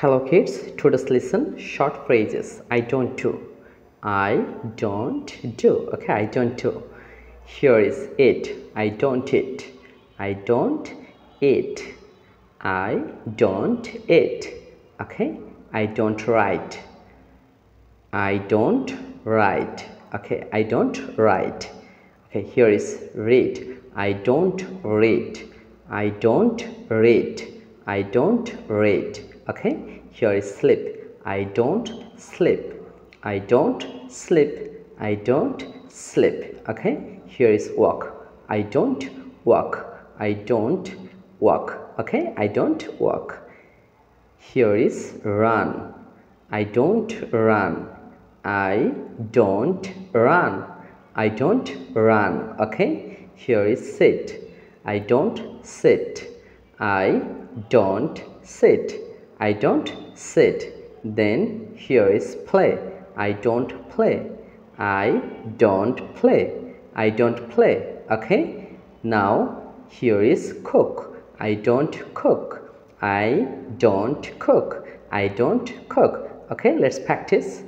Hello kids, today's listen short phrases. I don't do. I don't do. Okay, I don't do. Here is eat. I don't eat. I don't eat. I don't eat. Okay, I don't write. I don't write. Okay, I don't write. Okay, here is read. I don't read. I don't read. I don't read. Okay, here is sleep. I don't sleep. I don't sleep. I don't sleep. Okay, here is walk. I don't walk. I don't walk. Okay, I don't walk. Here is run. I don't run. I don't run. I don't run. Okay, here is sit. I don't sit. I don't sit. I don't sit. Then here is play. I don't play. I don't play. I don't play. Okay, now here is cook. I don't cook. I don't cook. I don't cook. Okay, let's practice.